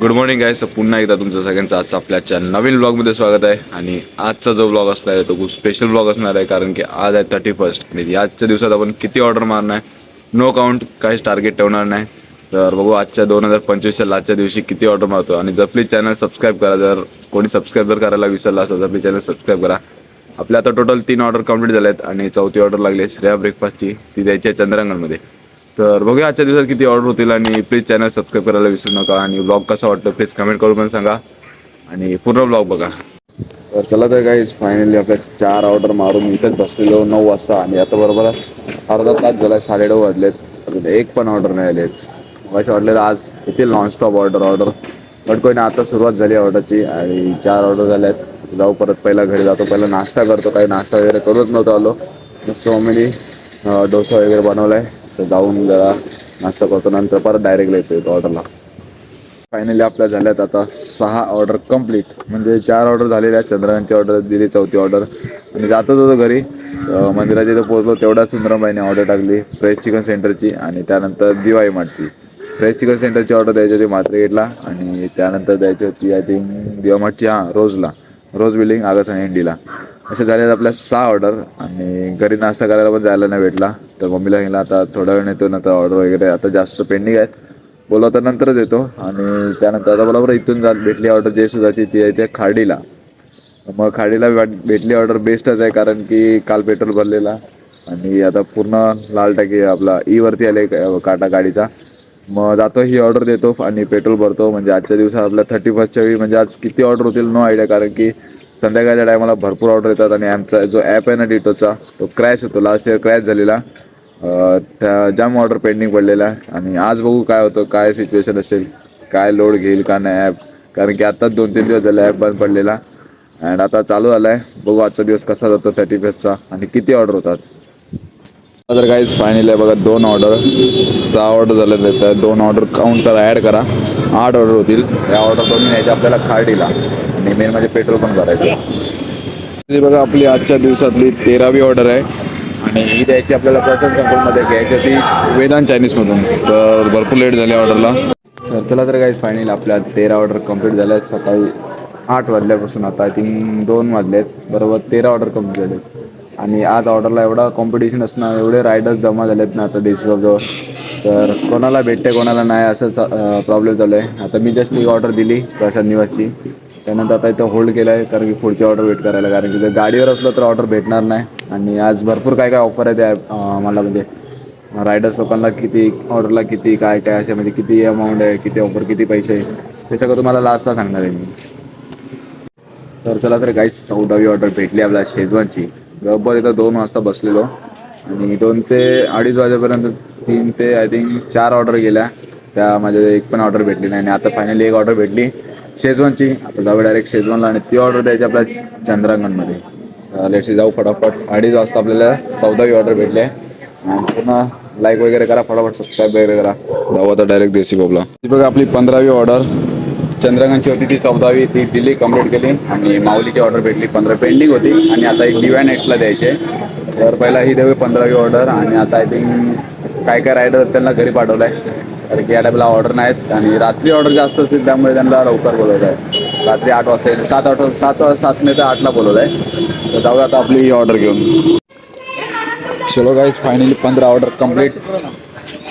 Good morning गाईस. पुन्हा एकदा तुमचं सगळ्यांचं आजचा आपल्याच्या नवीन ब्लॉगमध्ये स्वागत आहे. आणि आजचा जो ब्लॉग असणार आहे तो खूप स्पेशल ब्लॉग असणार आहे, कारण की आज आहे 31st आणि आजच्या दिवसात आपण किती ऑर्डर मारणार आहे, नो काउंट, काहीच टार्गेट ठेवणार नाही. तर बघू आजच्या 2025च्या लास्टच्या दिवशी किती ऑर्डर मारतो. आणि जर प्लीज चॅनल सबस्क्राईब करा, जर कोणी सबस्क्राईब जर करायला विसरला असेल तर प्लीज चॅनल सबस्क्राईब करा. आपल्या आता टोटल 3 ऑर्डर कंप्लीट झाले आहेत आणि चौथी ऑर्डर लागली आहे श्रेया ब्रेकफास्टची, ती द्यायची आहे चंद्रांगणमध्ये. तर बघूया आजच्या दिवसात किती ऑर्डर होतील. आणि प्लीज चॅनल सबस्क्राईब करायला विसरू नका. आणि ब्लॉग कसा वाटतो प्लीज कमेंट करून पण सांगा आणि पूर्ण ब्लॉग बघा. तर चला तर गाईज, फायनली आपल्या 4 ऑर्डर मारून इथंच बसलेलो 9 वाजता. आणि आता बरोबर अर्धा तास झाला, 9:30 वाजलेत, अजून एक पण ऑर्डर नाही आलेत. असं वाटलेलं आज येतील नॉनस्टॉप ऑर्डर बट कोणी आता सुरुवात झाली ऑर्डरची आणि 4 ऑर्डर झाल्यात. जाऊ परत, पहिला घरी जातो, पहिला नाश्ता करतो. काही नाश्ता वगैरे करूच नव्हतो आलो. मस्त मम्मीने डोसा वगैरे बनवला आहे, तर जाऊन जरा नाश्ता करतो, नंतर परत डायरेक्ट येतो ऑर्डरला. फायनली आपल्या झाल्यात आता 6 ऑर्डर कंप्लीट, म्हणजे 4 ऑर्डर झालेल्या आहेत. चंद्रांची ऑर्डर दिली, चौथी ऑर्डर. आणि जातच होतो घरी, मंदिराच्या इथं पोहोचलो तेवढ्याच सुंदरबाईने ऑर्डर टाकली फ्रेश चिकन सेंटरची. आणि त्यानंतर दिवाळी मार्टची फ्रेश चिकन सेंटरची ऑर्डर द्यायची होती मार्केटला. आणि त्यानंतर द्यायची होती आय थिंक दिवा मार्टची, रोज बिल्डिंग आगस आणि इंडीला. असे झाले आपल्या 6 ऑर्डर. आणि घरी नाश्ता करायला पण जायला नाही भेटला, तर मम्मीला सांगितलं आता थोडा वेळ येतो ना, तर ऑर्डर वगैरे आता जास्त पेंडिंग आहेत, बोला तर नंतरच येतो. आणि त्यानंतर आता बरोबर इथून भेटली ऑर्डर जयसुधाची, ती आहे त्या खाडीला. मग खाडीला भेटली ऑर्डर बेस्टच आहे, कारण की काल पेट्रोल भरलेला आणि आता पूर्ण लाल टाकी आपला वरती आले काटा गाडीचा. मग जातो, ही ऑर्डर देतो आणि पेट्रोल भरतो. म्हणजे आजच्या दिवसात आपल्या 31st वेळी म्हणजे आज किती ऑर्डर होतील नो आयडिया, कारण की संध्याकाळच्या टायमाला भरपूर ऑर्डर येतात. आणि आमचा जो ॲप आहे ना डिटोचा, तो क्रॅश होतो, लास्ट इयर क्रॅश झालेला. त्या जाम ऑर्डर पेंडिंग पडलेला. आणि आज बघू काय होतं, काय सिच्युएशन असेल, काय लोड घेईल का नाही ॲप, कारण की आत्ताच 2-3 दिवस झाले ॲप बंद पडलेला. अँड आता चालू झाला आहे, बघू आजचा दिवस कसा जातो 31stचा आणि किती ऑर्डर होतात. तर काहीच फायनल आहे बघा, 2 ऑर्डर, 6 ऑर्डर झाले. तर 2 ऑर्डर काउंटर ॲड करा, 8 ऑर्डर होतील. या ऑर्डर करून न्यायचे आपल्याला खार्डीला, आणि मेन म्हणजे पेट्रोल पण भरायचं. ती बघा आपली आजच्या दिवसातली 13वी ऑर्डर आहे. आणि ही द्यायची आपल्याला प्रशांत संकुलमध्ये, घ्यायची ती वेदांत चायनीजमधून. तर भरपूर लेट झाले ऑर्डरला. तर चला तर काहीच फायनल आपल्या 13 ऑर्डर कंप्लीट झाल्या आहेत. सकाळी 8 वाजल्यापासून आता आय थिंक 2 वाजलेत, बरोबर 13 ऑर्डर कंप्लीट झाले. आणि आज ऑर्डरला एवढा कॉम्पिटिशन असणार, एवढे रायडर्स जमा झालेत ना आता देशगावजवळ, तर कोणाला भेटते कोणाला नाही असंच प्रॉब्लेम चालू आहे. आता मी जस्ट एक ऑर्डर दिली प्रसाद निवासची, त्यानंतर आता इथं होल्ड केलं आहे, कारण की पुढची ऑर्डर वेट करायला, कारण की जर गाडीवर असलं तर ऑर्डर भेटणार नाही. आणि आज भरपूर काय काय ऑफर आहे त्या मला, म्हणजे रायडर्स लोकांना किती ऑर्डरला किती काय काय असे, म्हणजे किती अमाऊंट आहे, किती ऑफर, किती पैसे, हे सगळं तुम्हाला लास्टला सांगणार आहे मी. तर चला तर गाईस, 14वी ऑर्डर भेटली आपल्याला शेजवानची. बरोबर इथं 2 वाजता बसलेलो आणि 2 ते 2:30 वाजेपर्यंत 3 ते आय थिंक 4 ऑर्डर गेल्या, त्या माझ्या एक पण ऑर्डर भेटली नाही. आणि आता फायनली एक ऑर्डर भेटली शेजवानची. आता जाऊ डायरेक्ट शेजवानला आणि ती ऑर्डर द्यायची आपल्या चंद्रांगणमध्ये. लेट्स जाऊ फटाफट. 2:30 वाजता आपल्याला 14वी ऑर्डर भेटली आहे. आणि पूर्ण लाईक वगैरे करा, फटाफट सबस्क्राईब वगैरे करा. जाऊ आता डायरेक्ट देसी बाबला. ती बघा आपली 15वी ऑर्डर चंद्रकांतची होती, ती 14वी ती दिली, कंप्लीट केली. आणि माऊलीची ऑर्डर भेटली, 15 पेंडिंग होती. आणि आता एक डिवाइन एक्सला द्यायचे, तर पहिला ही देऊ 15वी ऑर्डर. आणि आता आय थिंक काय काय रायडर त्यांना घरी पाठवलं आहे, कारण की या टाईपला ऑर्डर नाहीत. आणि रात्री ऑर्डर जास्त असतील त्यामुळे त्यांना लवकर बोलवलं आहे, रात्री 8 वाजता येईल, 7 नाही तर 8ला बोलवलं आहे. तर जाऊया आता आपली ही ऑर्डर घेऊन. चलो गाइस, फाइनली 15 ऑर्डर कंप्लीट,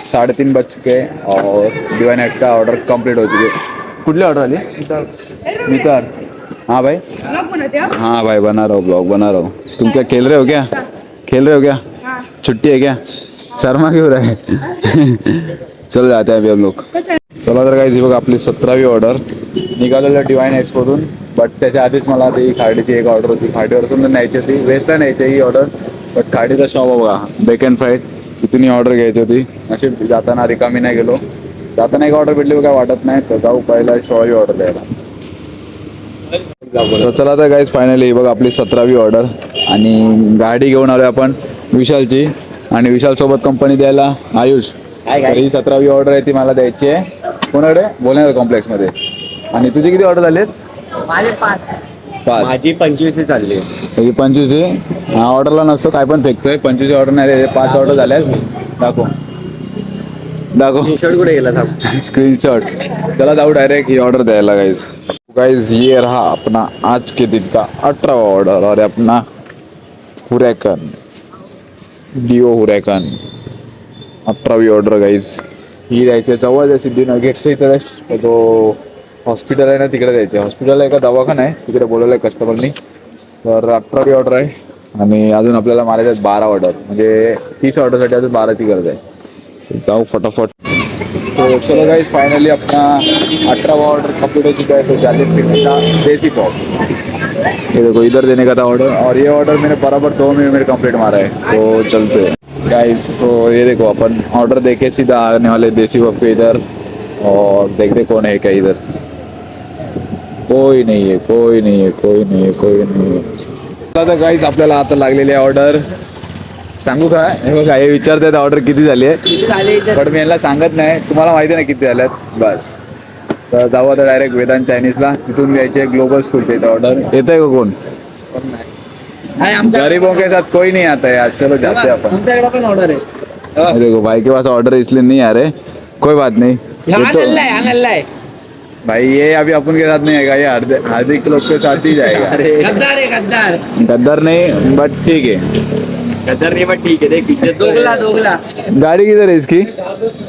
3:30 बज चुके और डिवाइन एक्स का ऑर्डर कंप्लीट हो चुके. कुठली ऑर्डर आली? मितर. हाँ भाई, हाँ भाई, बना रहा हूँ ब्लॉग, बना रहा हूँ. तुम क्या खेल रहे हो क्या? खेल रहे हो क्या? छुट्टी है क्या? शर्मा क्यों रहा है? चल जाते हैं अभी हम लोग. चला तर काही बघा आपली 17वी ऑर्डर निघालेलं डिवाइन एक्समधून. बट त्याच्या आधीच मला ती खाडीची एक ऑर्डर होती, खाडीवरसून न्यायची होती, वेस्टला न्यायची ही ऑर्डर. बट खाडीचा शॉप बघा, बेक अँड फ्राईड, इथून ही ऑर्डर घ्यायची होती. अशी जाताना रिकामी नाही गेलो, जाताना एक ऑर्डर भेटली काय वाटत नाही. तर जाऊ पहिला 16वी ऑर्डर द्यायला. तर चला तर गाईज, फायनली बघा आपली 17वी ऑर्डर. आणि गाडी घेऊन आलो आपण विशालची, आणि विशाल सोबत कंपनी द्यायला आयुष. तर ही 17वी ऑर्डर आहे, ती मला द्यायची आहे कोणाकडे, बोलणार कॉम्प्लेक्समध्ये. आणि तुझी किती ऑर्डर झालेत? माझे 5. माझी 25 चालली. ही 25. हा ऑर्डरला नसतो काय पण फेकतोय. 25 ऑर्डर नाही रे, 5 ऑर्डर झाल्यात. दाखव शर्ट कुठे गेला? स्क्रीनशॉट. चला जाऊ डायरेक्ट ये ऑर्डर द्यायला गाइज। गाइज ये रहा अपना आज के दिन का 18वां ऑर्डर और अपना हुरैकन डिओ हुरैकन 18वी ऑर्डर गाइज। ही द्यायची जवळ आहे सिद्धीनगर गेटच्या इथे जो हॉस्पिटल आहे ना तिकडे द्यायचे। हॉस्पिटल आहे का दवाखाना आहे तिकडे बोलवलं आहे कस्टमरनी। तर 18वी ऑर्डर आहे आणि अजून आपल्याला मारायचे आहेत 12 ऑर्डर, म्हणजे 30 ऑर्डरसाठी अजून 12ची गरज आहे। जाऊ फटाफट। तो चलो गाइस फाइनली अपना 18वां ऑर्डर कंप्लीट हो चुका है। तो जालिद फिश का देसी पॉप ये देखो इधर देने का था ऑर्डर, और ये ऑर्डर मैंने बराबर 2 मिनट में कंप्लीट मारा है। तो चलते हैं गाइस। तो ये देखो अपन ऑर्डर देके सीधा आने वाले देसी पॉप के इधर, और देखते कौन है क्या इधर। कोई नहीं है, कोई नहीं है, कोई नहीं है, कोई नहीं है। आता गाइस आपल्याला आता लागलेली आहे ऑर्डर। सांगू का हे बघा हे विचारतात ऑर्डर किती झाली आहे, पण मी यांना सांगत नाही, तुम्हाला माहिती नाही किती झाल्यात बस। तर जाऊ आता डायरेक्ट वेदांत चायनीजला, तिथून घ्यायचे ग्लोबल स्कूलचे इथे ऑर्डर। येत आहे का कोण? गरीबों के साथ कोई नहीं आता है यार। चलो जाते हैं अपन। ऑर्डर है देखो भाई के पास ऑर्डर इसलिए नहीं आ रहे, कोई बात नहीं। भाई ये अभी अपन के साथ नहीं आएगा, ये हार्दिक लोग के साथ ही जाएगा। गद्दार है गद्दार। गद्दार नहीं बट ठीक है, गद्दार नहीं बट ठीक है। देख दोगला दोगला। गाड़ी किधर है इसकी?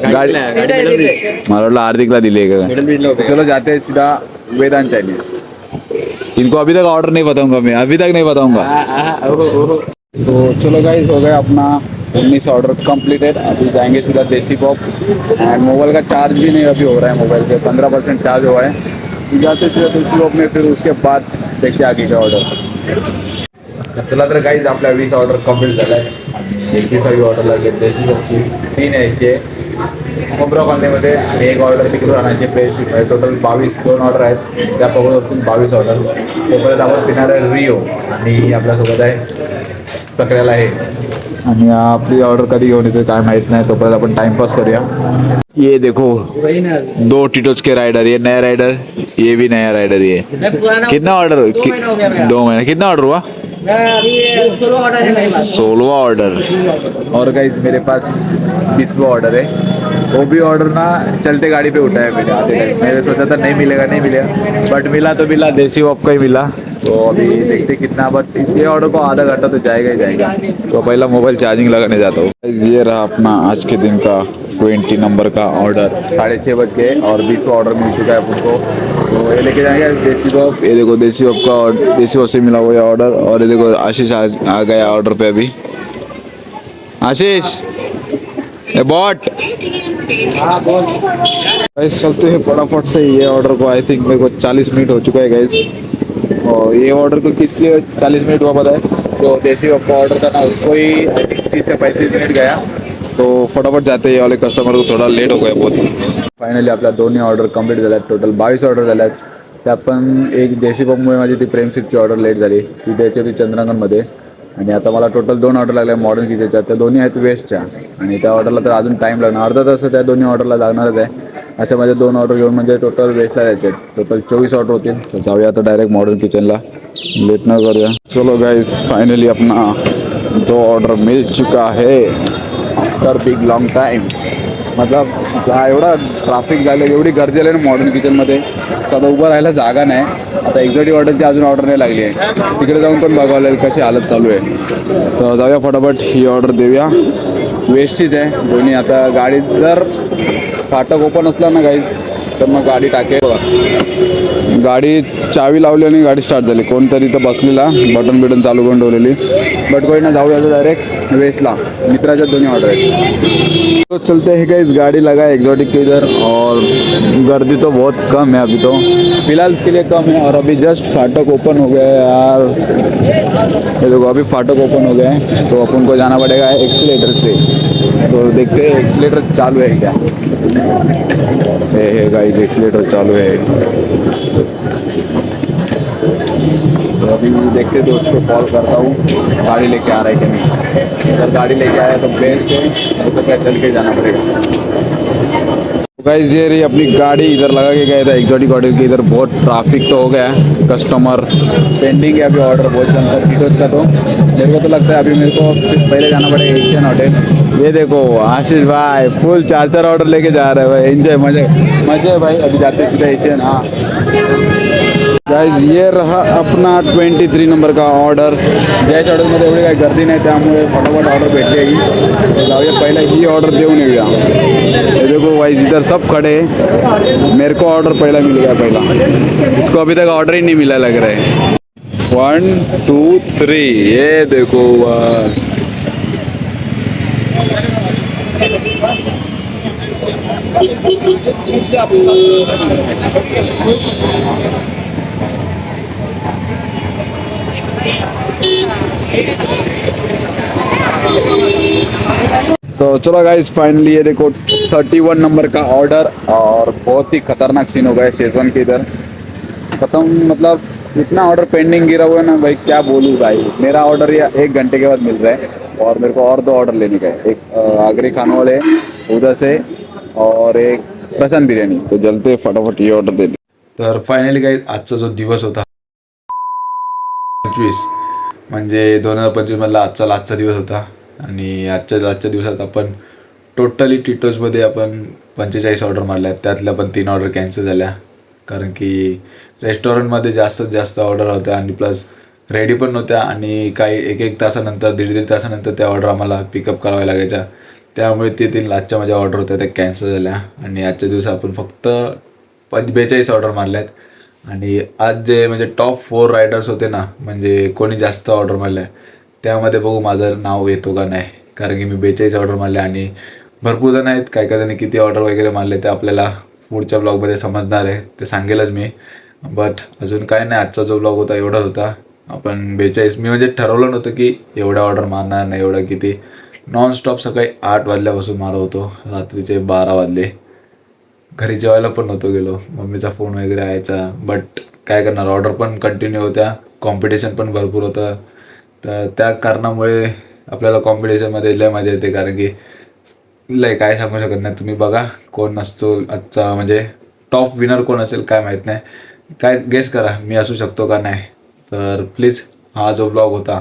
गाड़ी मला वाटलं हार्दिकला दिली आहे का? चलो जाते हैं सीधा वेदांत चाइनीज। इनको अभी तक ऑर्डर नहीं बताऊंगा मैं, अभी तक नहीं बताऊंगा। तो चलो गाइस हो गया अपना 19 ऑर्डर कंप्लीटेड। अभी जाएंगे सीधा देसी पॉप। एंड मोबाइल का चार्ज भी नहीं अभी हो रहा है, मोबाइल के 15% चार्ज हुआ है। तो जाते सीधा देसी पॉप में, फिर उसके बाद देखते आगे का ऑर्डर। चला तर गाइस आपल्या 20 ऑर्डर कंप्लीट झाला आहे। 21वी ऑर्डर लागली देसी पॉपची, 3 यायची आहे मोब्रा कॉलनीमध्ये आणि 1 ऑर्डर तिकडून आणायचे पेज। टोटल 22 2 ऑर्डर आहेत, त्या पकडून 22 ऑर्डर। तोपर्यंत आपण पिणार आहे रिओ आणि आपल्यासोबत आहे सगळ्याला आहे। आणि आपली ऑर्डर कधी घेऊन येते काय माहित नाही, तोपर्यंत आपण टाइमपास करूया। ये देखो 2 टिटोज के राइडर, ये नया राइडर, ये भी नया राइडर। ये कितना ऑर्डर? 2 महीना। कितना ऑर्डर हुआ? 16वां ऑर्डर। और गाइस मेरे पास 20वां ऑर्डर है। वो भी ऑर्डर ना चलते गाड़ी पे उठाया मैंने आते टाइम। मैंने सोचा था नहीं मिलेगा नहीं मिलेगा, बट मिला तो मिला, देसी वॉप का ही मिला। तो अभी देखते कितना, बट इसके ऑर्डर को आधा घंटा तो जाएगा ही जाएगा। तो पहला मोबाइल चार्जिंग लगाने जाता हूँ। ये रहा अपना आज के दिन का 20 नंबर का ऑर्डर। 6:30 बज गए और 20वां ऑर्डर मिल चुका है अपन को। तो ये लेके जाएंगे देसी वॉप। ये देखो देसी वॉप का, देसी वॉप से मिला हुआ है ऑर्डर। और ये देखो आशीष आ गया ऑर्डर पे अभी। आशीष ए बॉट गाइस चलते हैं फटाफट से। ये ऑर्डर को आई थिंक मेरे को 40 मिनट हो चुका है गाइस। और ये ऑर्डर को किस लिए 40 मिनट हुआ पता है? जो देसी वॉप का ऑर्डर था ना उसको ही आई थिंक 30 से 35 मिनट गया। तो फटाफट जाते हैं, ये वाले कस्टमर को थोडा लेट हो गया बहुत। फायनली आपल्या दोन्ही ऑर्डर कंप्लीट झाल्या आहेत। टोटल 22 ऑर्डर झाल्या आहेत। त्यात पण एक देसी पॉपमुळे माझी ती प्रेम स्वीटची ऑर्डर लेट झाली, ती द्यायची होती चंद्रांगणमध्ये। आणि आता मला टोटल 2 ऑर्डर लागल्या मॉडर्न किचनच्या, त्या दोन्ही आहेत वेस्टच्या। आणि त्या ऑर्डरला तर अजून टाईम लागणार, अर्धा तास त्या दोन्ही ऑर्डरला लागणारच आहे। अशा माझ्या 2 ऑर्डर घेऊन म्हणजे टोटल वेस्टला द्यायचे आहेत। टोटल 24 ऑर्डर होतील। तर जाऊया आता डायरेक्ट मॉडर्न किचनला, लेट न करूया। चलो गाइस फाइनली अपना 2 ऑर्डर मिल चुका है आफ्टर बिग लॉन्ग टाइम। मतलब एवढा ट्रॅफिक झालं, एवढी गर्दी आली ना मॉडर्न किचनमध्ये, सध्या उभं राहायला जागा नाही। आता एक्झॉटिक ऑर्डरची अजून ऑर्डर नाही लागली आहे, तिकडे जाऊन पण बघावं लागेल कशी हालत चालू आहे। तर जाऊया फटाफट ही ऑर्डर देऊया। वेस्टचीच आहे दोन्ही। आता गाडी जर फाटक ओपन असला ना गाईज तर मग गाडी टाकेल। गाडी चावी लावली आणि गाडी स्टार्ट झाली, कोणतरी इथं बसलेला बटन चालू करून ठेवलेली। बट कोई ना, जाऊया डायरेक्ट वेस्टला, मित्राच्या दोन्ही ऑर्डर आहेत। तो चलते हैं गाइस, गाड़ी लगा है एक्जॉटिक के इधर। और गर्दी तो बहुत कम है अभी, तो फिलहाल के लिए कम है। और अभी जस्ट फाटक ओपन हो गया है यार, ये देखो अभी फाटक ओपन हो गए हैं। तो अपन को जाना पड़ेगा एक्सीलेटर से। तो देखते हैं एक्सीलेटर चालू है क्या। है गाइस एक्सीलेटर चालू है। तो अभी देखते दोस्त को कॉल करता हूँ, गाड़ी लेके आ रहा है कि नहीं। अगर गाड़ी लेके आया तो बेस्ट है, नहीं तो क्या चल के जाना पड़ेगा। गाइस ये रही अपनी गाड़ी, इधर लगा के गया था एक्जॉटिक ऑर्डर की। इधर बहुत ट्रैफिक तो हो गया है, कस्टमर पेंडिंग है अभी ऑर्डर बहुत चलता है टिटोज का। तो मेरे को तो लगता है अभी मेरे को फिर पहले जाना पड़ेगा एशियन होटल। ये देखो आशीष भाई फुल 4 ऑर्डर लेके जा रहे हैं भाई, एंजॉय मजे मजे भाई। अभी जाते सीधा एशियन। हाँ गाइस ये रहा अपना 23 नंबर का ऑर्डर। जयच्या ऑर्डरमध्ये एवढी काही गर्दी नाही, त्यामुळे फटाफट ऑर्डर भेटलेगी। जाऊया पहिला ही ऑर्डर देऊन येऊया। ये देखो भाई इधर सब खड़े हैं, मेरे को ऑर्डर पहला मिल गया पहला, इसको अभी तक ऑर्डर ही नहीं मिला लग रहा है। 1 2 3 ये देखो तो चलो गाइस फाइनली ये देखो 31 नंबर का ऑर्डर। और बहुत ही खतरनाक सीन हो गया शेजवान के इधर खत्म, मतलब इतना ऑर्डर पेंडिंग गिरा हुआ है ना भाई, क्या बोलूँ भाई। मेरा ऑर्डर या 1 घंटे के बाद मिल रहा है और मेरे को और 2 ऑर्डर लेने का है, एक आगरी खाने वाले उधर से और एक प्रशांत बिर्याणी। तो जलते फटाफट ये ऑर्डर दे। तर फायनली गाइस आजचा जो दिवस होता 25 म्हणजे 2025 मधला आजचा दिवस होता। आणि आजच्या दिवसात आपण टोटली टिटोजमध्ये आपण 45 ऑर्डर मारल्या, त्यातल्या पण 3 ऑर्डर कॅन्सल झाल्या कारण की रेस्टॉरंटमध्ये जास्तीत जास्त ऑर्डर होत्या आणि प्लस रेडी पण नव्हत्या आणि काही एक तासानंतर दीड तासानंतर त्या ऑर्डर आम्हाला पिकअप कराव्या लागायच्या, त्यामुळे ते 3 लास्टच्या माझ्या ऑर्डर होत्या त्या कॅन्सल झाल्या। आणि आजच्या दिवसात आपण फक्त 42 ऑर्डर मारल्यात। आणि आज जे म्हणजे टॉप 4 रायडर्स होते ना, म्हणजे कोणी जास्त ऑर्डर मारल्या त्यामध्ये बघू माझं नाव येतो का नाही, कारण की मी 42 ऑर्डर मारले आणि भरपूर जण आहेत, काही जणांनी किती ऑर्डर वगैरे मारले ते आपल्याला पुढच्या ब्लॉगमध्ये समजणार आहे, ते सांगेलच मी। बट अजून काय नाही, आजचा जो ब्लॉग होता एवढाच होता। आपण 42 मी म्हणजे ठरवलं नव्हतं की एवढ्या ऑर्डर मारणार नाही, एवढं किती नॉनस्टॉप सकाळी 8 वाजल्यापासून मारत होतो, रात्रीचे 12 वाजले, घरी जेवायला पण नव्हतो गेलो, मम्मीचा फोन वगैरे यायचा। बट काय करणार, ऑर्डर पण कंटिन्यू होत्या, कॉम्पिटिशन पण भरपूर होतं, तर त्या कारणामुळे आपल्याला कॉम्पिटिशनमध्ये लय मजा येते, कारण की लय काय सांगू शकत नाही। तुम्ही बघा कोण नसतो आजचा, म्हणजे टॉप विनर कोण असेल काय माहीत नाही, काय गेस करा मी असू शकतो का नाही। तर प्लीज हा जो ब्लॉग होता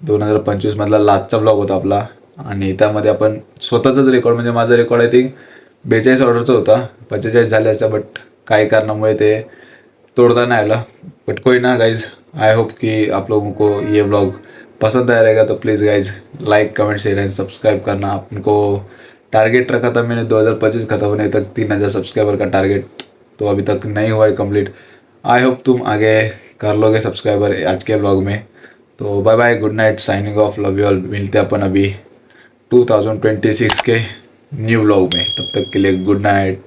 2025 मधला लास्टचा ब्लॉग होता आपला, आणि त्यामध्ये आपण स्वतःचाच रेकॉर्ड, म्हणजे माझा रेकॉर्ड आय थिंक 42 ऑर्डरचा होता, 45 झाल्याचा, बट काही कारणामुळे ते तोड़ता नहीं आला। बट कोई ना गाइज, आई होप कि आप लोगों को ये ब्लॉग पसंद आया रहेगा। तो please guys like comment share end subscribe करना। आपको टारगेट रखा था मैंने 2025 खत्म होने तक 3000 सब्सक्राइबर का टारगेट, तो अभी तक नहीं हुआ है कंप्लीट। आई होप तुम आगे कर लोगे सब्सक्राइबर आज के ब्लॉग में। तो bye bye, good night, signing off, love you all. मिलते अपन अभी 2026 के न्यू ब्लॉग में, तब तक के लिए गुड नाइट।